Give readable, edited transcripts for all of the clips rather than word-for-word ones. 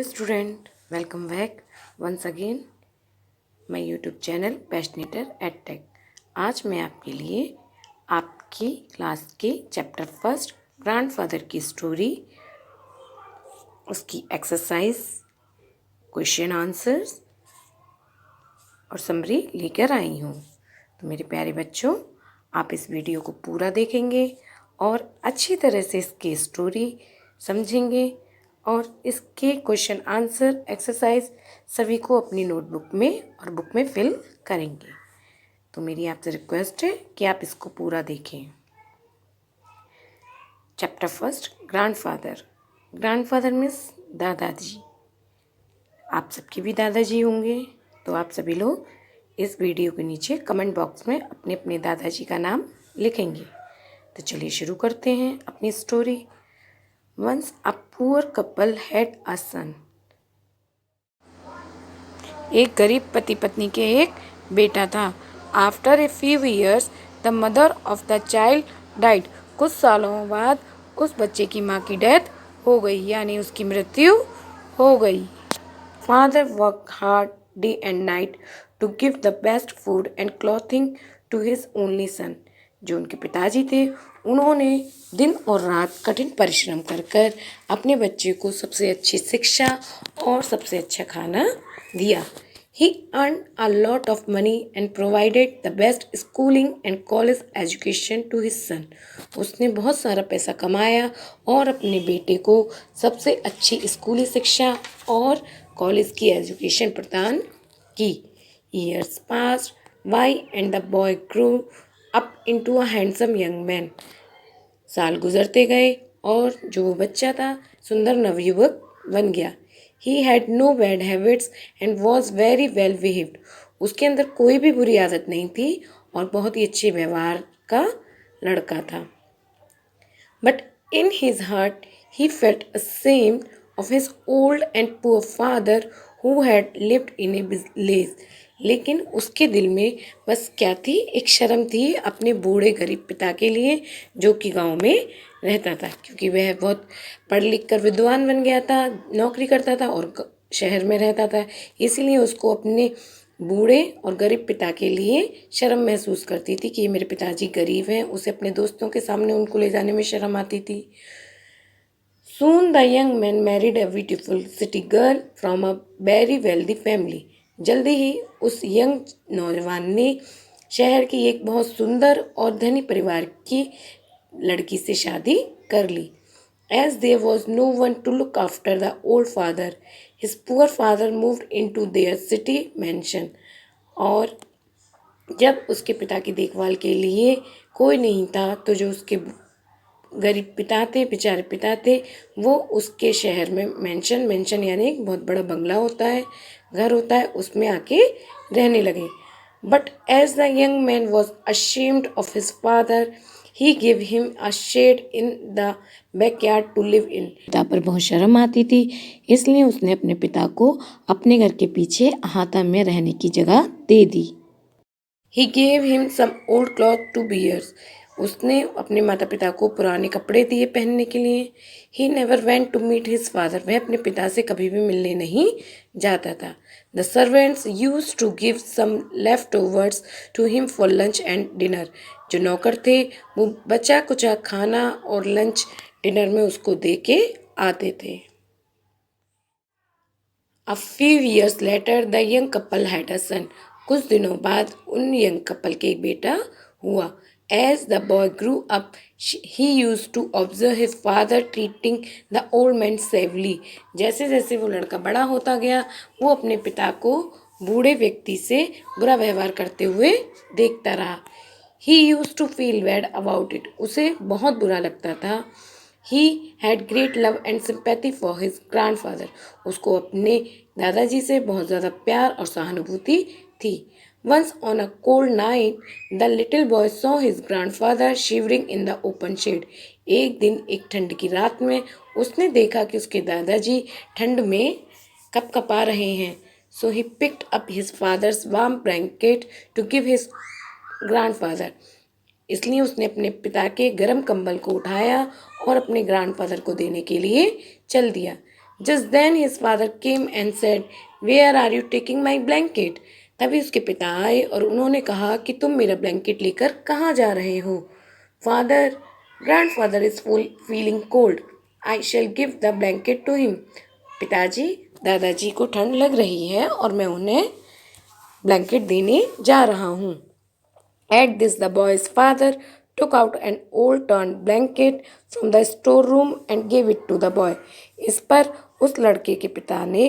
Hello student, welcome back once again my YouTube channel Passionator at tech. आज मैं आपके लिए आपकी क्लास के चैप्टर फर्स्ट ग्रैंडफादर की स्टोरी, उसकी एक्सरसाइज, क्वेश्चन आंसर्स और समरी लेकर आई हूँ। तो मेरे प्यारे बच्चों, आप इस वीडियो को पूरा देखेंगे और अच्छी तरह से इसकी स्टोरी समझेंगे और इसके क्वेश्चन आंसर एक्सरसाइज सभी को अपनी नोटबुक में और बुक में फिल करेंगे। तो मेरी आपसे रिक्वेस्ट है कि आप इसको पूरा देखें। Chapter first, grandfather. Grandfather means दादाजी। आप सबके भी दादाजी होंगे, तो आप सभी लोग इस वीडियो के नीचे कमेंट बॉक्स में अपने अपने दादाजी का नाम लिखेंगे। तो चलिए शुरू करते हैं अपनी story. Once a poor couple had a son. एक गरीब पति पत्नी के एक बेटा था। After a few years, the mother of the child died. कुछ सालों बाद उस बच्चे की माँ की डेथ हो गई, यानी उसकी मृत्यु हो गई। Father worked hard day and night to give the best food and clothing to his only son. जो उनके पिताजी थे, उन्होंने दिन और रात कठिन परिश्रम कर कर अपने बच्चे को सबसे अच्छी शिक्षा और सबसे अच्छा खाना दिया। He earned a lot of money and provided the best schooling and college education to his son. उसने बहुत सारा पैसा कमाया और अपने बेटे को सबसे अच्छी स्कूली शिक्षा और कॉलेज की एजुकेशन प्रदान की। Years passed by and the boy grew up into a handsome young man. साल गुजरते गए और जो वो बच्चा था सुंदर नवयुवक बन गया। He had no bad habits and was very well behaved. उसके अंदर कोई भी बुरी आदत नहीं थी और बहुत ही अच्छे व्यवहार का लड़का था। But in his heart he felt ashamed of his old and poor father who had lived in a village. लेकिन उसके दिल में बस क्या थी, एक शर्म थी अपने बूढ़े गरीब पिता के लिए जो कि गांव में रहता था, क्योंकि वह बहुत पढ़ लिख कर विद्वान बन गया था, नौकरी करता था और शहर में रहता था। इसीलिए उसको अपने बूढ़े और गरीब पिता के लिए शर्म महसूस करती थी कि ये मेरे पिताजी गरीब हैं। उसे अपने दोस्तों के सामने उनको ले जाने में शर्म आती थी। Soon the young man married a beautiful city girl from a very wealthy family. जल्दी ही उस यंग नौजवान ने शहर की एक बहुत सुंदर और धनी परिवार की लड़की से शादी कर ली। As there was no one to look after the old father, his poor father moved into their city mansion. और जब उसके पिता की देखभाल के लिए कोई नहीं था, तो जो उसके गरीब पिता थे, बेचारे पिता थे, वो उसके शहर में मेंशन यानी एक बहुत बड़ा बंगला होता है, घर होता है, उसमें आके रहने लगे। But as the young man was ashamed of his father, he give him a shade in the backyard to live in. पिता पर बहुत शर्म आती थी, इसलिए उसने अपने पिता को अपने घर के पीछे हाथा में रहने की जगह दे दी। He gave him some old cloth to wear. उसने अपने माता पिता को पुराने कपड़े दिए पहनने के लिए। He never went to meet his father. वह अपने पिता से कभी भी मिलने नहीं जाता था। The servants used to give some leftovers to him for lunch and dinner. जो नौकर थे वो बचा कुचा खाना और लंच डिनर में उसको दे के आते थे। A few years later, the young couple had a son. कुछ दिनों बाद उन यंग कपल के एक बेटा हुआ। As the boy grew up, he used to observe his father treating the old man severely. जैसे जैसे वो लड़का बड़ा होता गया, वो अपने पिता को बूढ़े व्यक्ति से बुरा व्यवहार करते हुए देखता रहा। He used to feel bad about it. उसे बहुत बुरा लगता था। He had great love and sympathy for his grandfather. उसको अपने दादाजी से बहुत ज़्यादा प्यार और सहानुभूति थी। Once on a cold night, the little boy saw his grandfather shivering in the open shade. एक दिन एक ठंड की रात में उसने देखा कि उसके दादाजी ठंड में कपकपा रहे हैं। So he picked up his father's warm blanket to give his grandfather. इसलिए उसने अपने पिता के गर्म कंबल को उठाया और अपने ग्रैंडफादर को देने के लिए चल दिया। Just then his father came and said, "Where are you taking my blanket?" तभी उसके पिता आए और उन्होंने कहा कि तुम मेरा ब्लैंकेट लेकर कहाँ जा रहे हो? Father, grandfather is feeling cold, I shall give the blanket to him. पिताजी, दादाजी को ठंड लग रही है और मैं उन्हें ब्लैंकेट देने जा रहा हूँ। At this, the boy's father took out an old torn blanket from the storeroom and gave it to the boy. इस पर उस लड़के के पिता ने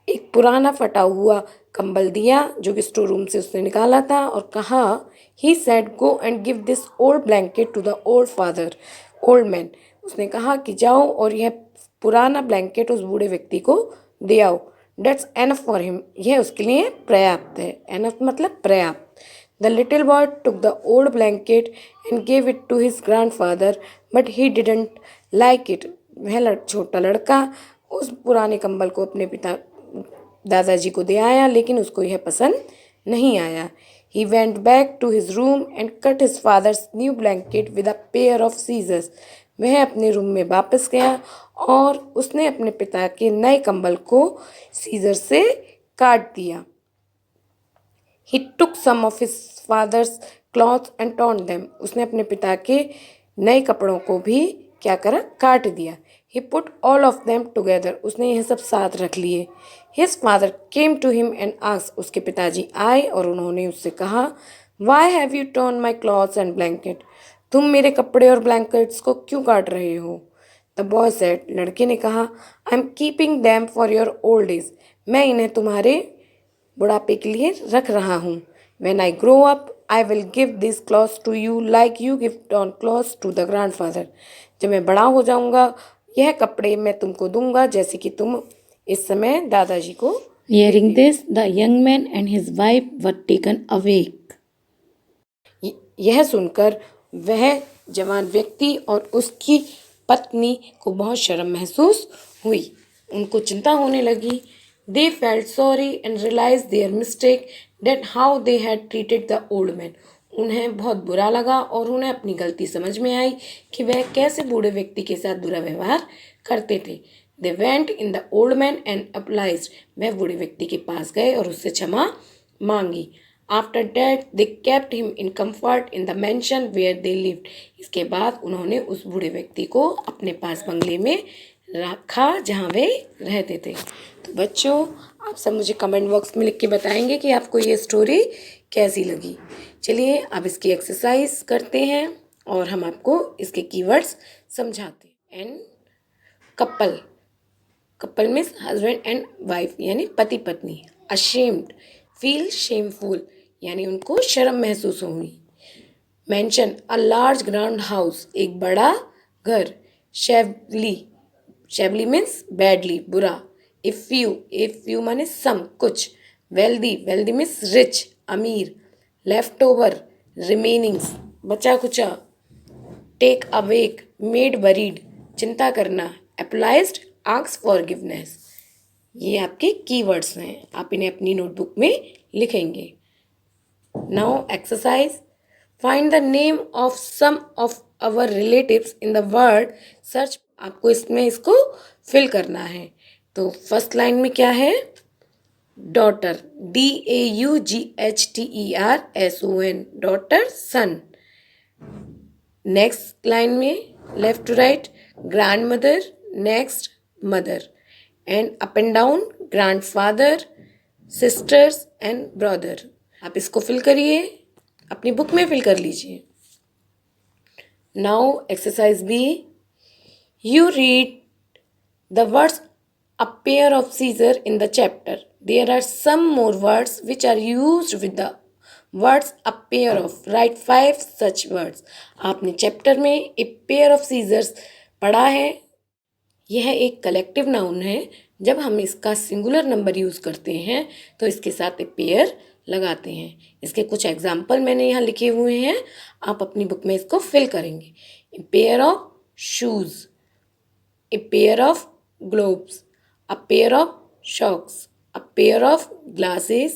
एक पुराना फटा हुआ कंबल दिया जो कि स्टोर रूम से उसने निकाला था और कहा, he said, go and give this old blanket to the old man. उसने कहा कि जाओ और यह पुराना ब्लैंकेट उस बूढ़े व्यक्ति को दे आओ। That's enough for him. यह उसके लिए पर्याप्त है। Enough मतलब पर्याप्त। The little boy took the old blanket and gave it to his grandfather, but he didn't like it. वह छोटा लड़का उस पुराने कंबल को अपने पिता दादाजी को दे आया, लेकिन उसको यह पसंद नहीं आया। He went back to his room and cut his father's new blanket with a pair of scissors. वह अपने रूम में वापस गया और उसने अपने पिता के नए कंबल को सीजर से काट दिया। He took some of his father's clothes and torn them. उसने अपने पिता के नए कपड़ों को भी क्या करा? काट दिया। He put all of them together. उसने यह सब साथ रख लिए। His father came to him and asked. उसके पिताजी आए और उन्होंने उससे कहा, Why have you torn my clothes and blanket? तुम मेरे कपड़े और ब्लैंकेट्स को क्यों काट रहे हो? The boy said. लड़के ने कहा, I'm keeping them for your old age. मैं इन्हें तुम्हारे बुढ़ापे के लिए रख रहा हूँ। When I grow up, I will give these clothes to you like you give torn clothes to the grandfather. जब मैं बड़ा हो जाऊँगा यह कपड़े मैं तुमको दूंगा जैसे कि तुम इस समय दादाजी को। Hearing this, the young man and his wife were taken awake. यह सुनकर वह जवान व्यक्ति और उसकी पत्नी को बहुत शर्म महसूस हुई। उनको चिंता होने लगी। They felt sorry and realized their mistake, that how they had treated the old man. उन्हें बहुत बुरा लगा और उन्हें अपनी गलती समझ में आई कि वह कैसे बूढ़े व्यक्ति के साथ बुरा व्यवहार करते थे। They went in the old man and apologized. वह बूढ़े व्यक्ति के पास गए और उससे क्षमा मांगी। After that, they kept him in comfort in the mansion where they lived. इसके बाद उन्होंने उस बूढ़े व्यक्ति को अपने पास बंगले में रखा जहाँ वे रहते थे। तो बच्चों, आप सब मुझे कमेंट बॉक्स में लिख के बताएंगे कि आपको ये स्टोरी कैसी लगी। चलिए अब इसकी एक्सरसाइज करते हैं और हम आपको इसके कीवर्ड्स समझाते हैं। And couple, couple means husband and wife यानी पति पत्नी। अशेम्ड, फील शेमफुल यानी उनको शर्म महसूस हुई। Mention, a large ground house, एक बड़ा घर। शेवली, शेवली मीन्स बैडली, बुरा। इफ यू माने सम, कुछ। वेल्दी, वेल्दी मीन्स रिच, अमीर। लेफ्ट ओवर, रिमेनिंग्स, बचा कुचा। टेक अवेक, मेड वरीड, चिंता करना। एप्लाइज्ड, आस्क फॉरगिवनेस। ये आपके कीवर्ड्स हैं, आप इन्हें अपनी नोटबुक में लिखेंगे। Now exercise, find the name of some of our relatives in the word search. आपको इसमें इसको फिल करना है। तो फर्स्ट लाइन में क्या है? Daughter, DAUGHTERSON, daughter, son. Next line में left to right, grandmother, next mother. And up and down, grandfather, sisters and brother. आप इसको फिल करिए, अपनी बुक में फिल कर लीजिए। Now exercise B, you read the words a pair of scissors in the chapter. There are some more words which are used with the words a pair of. Write 5 such words. आपने chapter में a pair of scissors पढ़ा है। यह एक collective noun है। जब हम इसका सिंगुलर नंबर यूज़ करते हैं तो इसके साथ ए पेयर लगाते हैं। इसके कुछ एग्जाम्पल मैंने यहाँ लिखे हुए हैं, आप अपनी बुक में इसको फिल करेंगे। A pair of shoes, a pair of gloves, a pair of socks, a pair of glasses,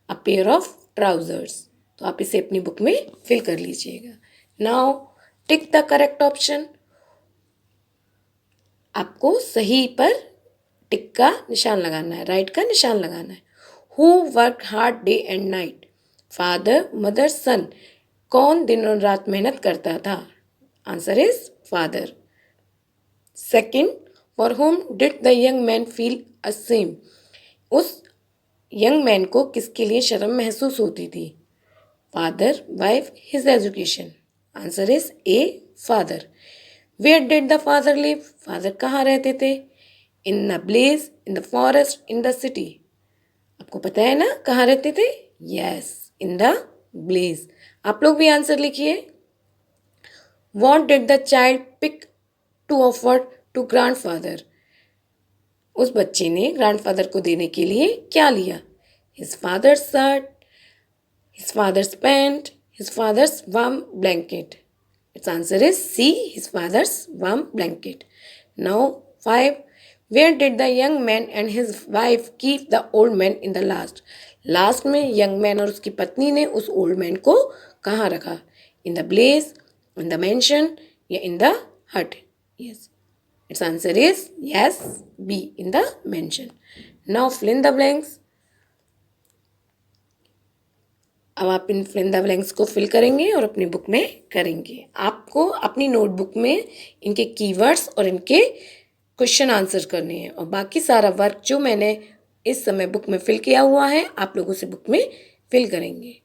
a pair of trousers. तो आप इसे अपनी बुक में फिल कर लीजिएगा। Now tick the correct option. आपको सही पर टिक का निशान लगाना है, राइट का निशान लगाना है। Who work hard day and night? Father, mother, son. कौन दिन और रात मेहनत करता था? Answer is father. Second, for whom did the young man feel ashamed? उस यंग मैन को किसके लिए शर्म महसूस होती थी? Father, wife, his education. Answer is A, father. Where did the father live? फादर कहाँ रहते थे? In the blaze, in the forest, in the city. आपको पता है ना कहाँ रहते थे? Yes, in the blaze. आप लोग भी आंसर लिखिए। What did the child pick to offer to grandfather? उस बच्चे ने ग्रैंडफादर को देने के लिए क्या लिया? His father's shirt, his father's pant, his father's warm blanket. Its answer is C, his father's warm blanket. Now, 5. Where did the young man and his wife keep the old man in the last? Last में young man और उसकी पत्नी ने उस old man को कहाँ रखा? In the blaze, in the mansion या in the hut? Yes, it's answer is yes, B, in the mansion. Now fill in the blanks. अब आप इन फिल इन द ब्लैंक्स को फिल करेंगे और अपनी बुक में करेंगे. आपको अपनी नोटबुक में इनके कीवर्ड्स और इनके क्वेश्चन आंसर करने हैं और बाकी सारा वर्क जो मैंने इस समय बुक में फिल किया हुआ है आप लोगों से बुक में फिल करेंगे.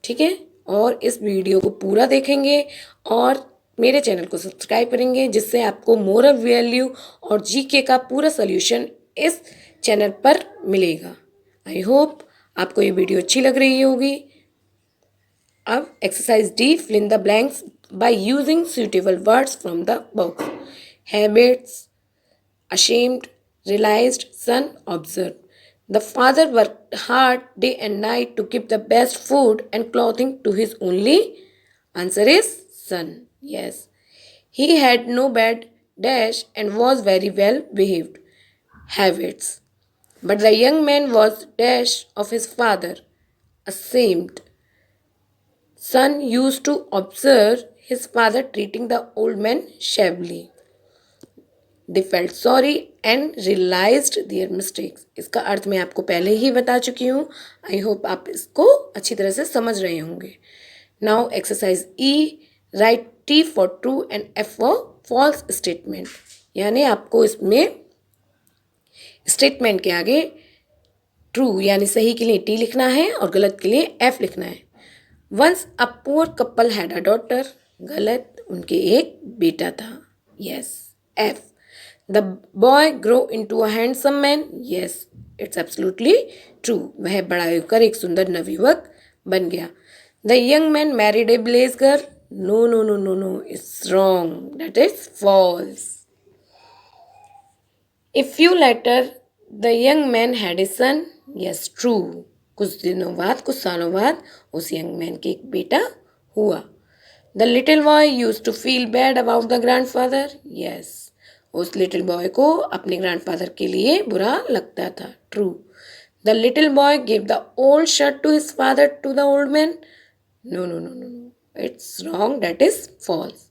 ठीक है, और इस वीडियो को पूरा देखेंगे और मेरे चैनल को सब्सक्राइब करेंगे जिससे आपको मोरल वैल्यू और जीके का पूरा सोल्यूशन इस चैनल पर मिलेगा. आई होप आपको ये वीडियो अच्छी लग रही होगी. अब exercise D, fill in the blanks by using suitable words from the box. Habits, ashamed, realized, son, observed. The father worked hard day and night to give the best food and clothing to his only. Answer is son. Yes. He had no bad dash and was very well behaved. Habits. But the young man was dash of his father, ashamed. Son used to observe his father treating the old man shabbily. They felt sorry and realized their mistakes. इसका अर्थ मैं आपको पहले ही बता चुकी हूँ. I hope आप इसको अच्छी तरह से समझ रहे होंगे. Now exercise E, write T for true and F for false statement. यानी आपको इसमें स्टेटमेंट के आगे ट्रू यानी सही के लिए टी लिखना है और गलत के लिए एफ लिखना है. Once a poor couple had a daughter. गलत, उनके एक बेटा था. Yes, F. The boy grow into a handsome man. Yes, it's absolutely true. वह बड़ा होकर एक सुंदर नवयुवक बन गया. The young man married a blaze girl. No no no no no, it's wrong. That is false. A few later the young man had a son. Yes, true. कुछ दिनों बाद, कुछ सालों बाद उस यंग मैन के एक बेटा हुआ. The little boy use to feel bad about the grandfather. Yes, उस लिटिल बॉय को अपने ग्रैंडफादर के लिए बुरा लगता था. True. The little boy give the old shirt to his father to the old man. No no no no no, it's wrong. That is false.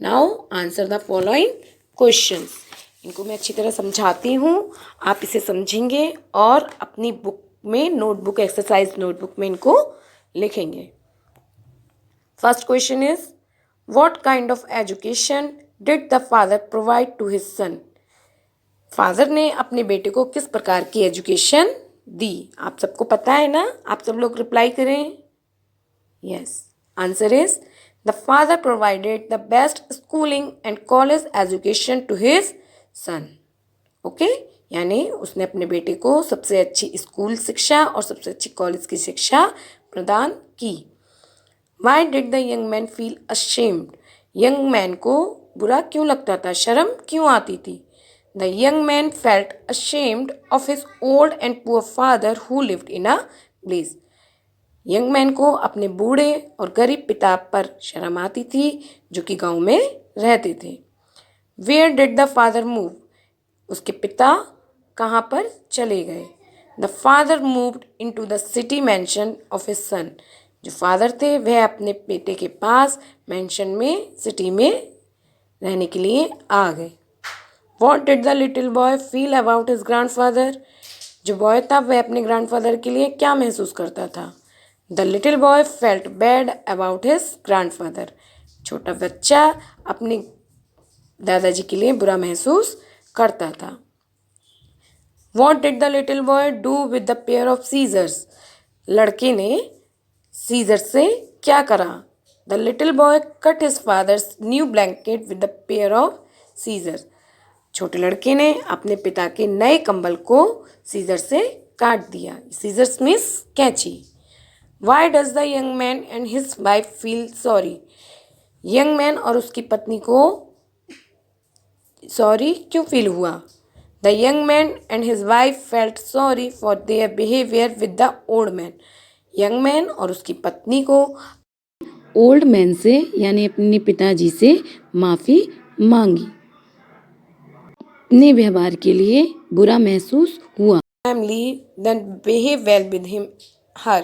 Now answer the following questions. इनको मैं अच्छी तरह समझाती हूँ, आप इसे समझेंगे और अपनी बुक में नोटबुक, एक्सरसाइज नोटबुक में इनको लिखेंगे. First question is, what kind of education did the father provide to his son? Father ने अपने बेटे को किस प्रकार की एजुकेशन दी? आप सबको पता है ना, आप सब लोग रिप्लाई करें. Yes, answer is the father provided the best schooling and college education to his son. Okay, यानी उसने अपने बेटे को सबसे अच्छी स्कूल शिक्षा और सबसे अच्छी कॉलेज की शिक्षा प्रदान की. Why did the young man feel ashamed? Young man को बुरा क्यों लगता था, शर्म क्यों आती थी? The young man felt ashamed of his old and poor father who lived in a village. Young man को अपने बूढ़े और गरीब पिता पर शर्म आती थी जो कि गांव में रहते थे. Where did the father move? उसके पिता कहाँ पर चले गए? The father moved into the city mansion of his son. जो फादर थे वह अपने बेटे के पास मैंशन में, सिटी में रहने के लिए आ गए. What did the little boy feel about his grandfather? जो बॉय था वह अपने ग्रैंडफादर के लिए क्या महसूस करता था? The little boy felt bad about his grandfather. छोटा बच्चा अपने दादाजी के लिए बुरा महसूस करता था। What did the little boy do with the pair of scissors? लड़के ने सीजर से क्या करा? The little boy cut his father's new blanket with the pair of scissors. छोटे लड़के ने अपने पिता के नए कंबल को सीजर से काट दिया। सीजर्स मीन्स कैंची। Why does the young man and his wife feel sorry? Young man और उसकी पत्नी को सॉरी क्यों फील हुआ? The young man and his wife felt sorry for their behaviour with the old man. Young man और उसकी पत्नी को ओल्ड मैन से यानी अपने पिताजी से माफ़ी मांगी, अपने व्यवहार के लिए बुरा महसूस हुआ। Family then behave well with him, her.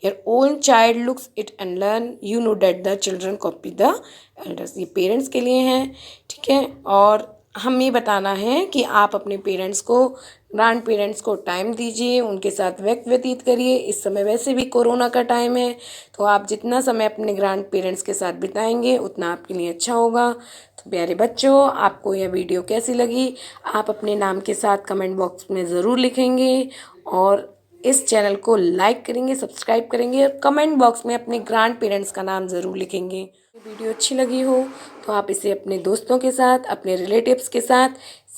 Your own child looks it and learn. You know that the children copy the elders. ये पेरेंट्स के लिए हैं, ठीक है। और हमें बताना है कि आप अपने पेरेंट्स को, ग्रैंड पेरेंट्स को टाइम दीजिए, उनके साथ वक्त व्यतीत करिए। इस समय वैसे भी कोरोना का टाइम है, तो आप जितना समय अपने ग्रैंड पेरेंट्स के साथ बिताएंगे उतना आपके लिए अच्छा होगा। तो प्यारे बच्चों, आपको यह वीडियो कैसी लगी आप अपने नाम के साथ कमेंट बॉक्स में ज़रूर लिखेंगे और इस चैनल को लाइक करेंगे, सब्सक्राइब करेंगे और कमेंट बॉक्स में अपने ग्रैंड पेरेंट्स का नाम ज़रूर लिखेंगे। वीडियो अच्छी लगी हो तो आप इसे अपने दोस्तों के साथ, अपने रिलेटिव्स के साथ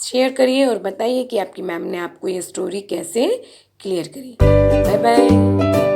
शेयर करिए और बताइए कि आपकी मैम ने आपको ये स्टोरी कैसे क्लियर करी। Bye bye.